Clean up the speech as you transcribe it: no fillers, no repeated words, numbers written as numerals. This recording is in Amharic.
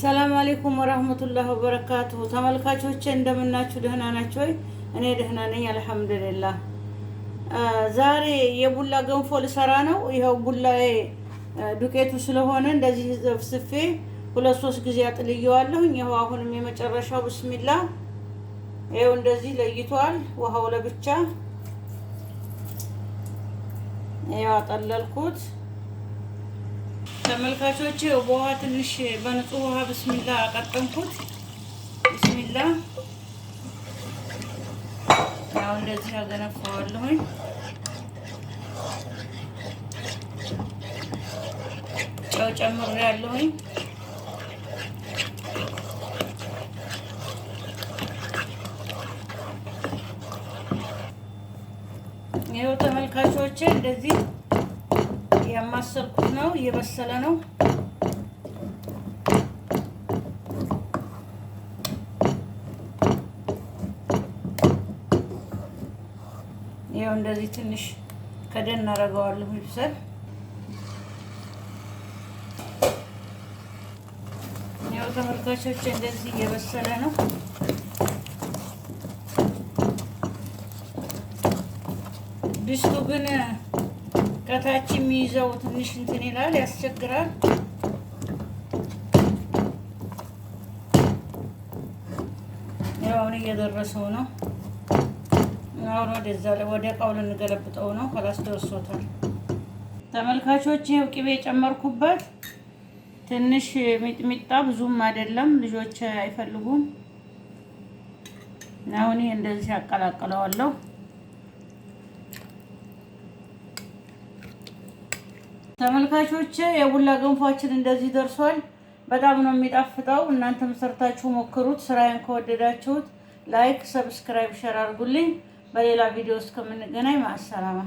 ሰላም አለይኩም ወራህመቱላሂ ወበረካቱሁ። ተመልካቾቼ እንደምናችሁ ደህና ናችሁ ወይ? እኔ ደህና ነኝ አልሐምዱሊላህ። ዛሬ የቡላ ገንፎ ልሰራ ነው። ይኸው ቡላዬ ዱቄቱ ስለሆነ እንደዚህ ዘፍስፌ 2-3 ጊዜ አጥልየዋለሁ። ይኸው አሁንም የመጨረሻው ብስሚላ። ይኸው እንደዚህ ለይቷል። ውሃው ለብቻ ይኸው አጠለልኩት። ተመልካቾቼ በውሃ ትንሽ በንጹህ ውሃ ብስሚላ አቀጠንኩት። ብስሚላ ያው እንደዚህ አገነፋዋለሁኝ። ጨው ጨምሬያለሁኝ። ይኸው ተመልካቾቼ እንደዚህ ያማሰልኩት ነው፣ እየበሰለ ነው። ይኸው እንደዚህ ትንሽ ከደን አደርገዋለሁ ይብሰል። ይኸው ተመልካቾች እንደዚህ እየበሰለ ነው። ድስቱ ግን ከታች የሚይዘው ትንሽ እንትን ይላል፣ ያስቸግራል። ያው አሁን እየደረሰው ነው። አሁን ወደ እቃው ልንገለብጠው ነው። ከላስ ደርሶታል። ተመልካቾች ይኸው ቅቤ ጨመርኩበት። ትንሽ ሚጥሚጣ፣ ብዙም አይደለም፣ ልጆች አይፈልጉም። አሁን ይሄ እንደዚህ አቀላቅለዋለሁ። ተመልካቾቼ የቡላ ገንፏችን እንደዚህ ደርሷል። በጣም ነው የሚጣፍጠው። እናንተም ሰርታችሁ ሞክሩት። ስራዬን ከወደዳችሁት ላይክ፣ ሰብስክራይብ፣ ሼር አድርጉልኝ። በሌላ ቪዲዮ እስከምንገናኝ ማሰላማ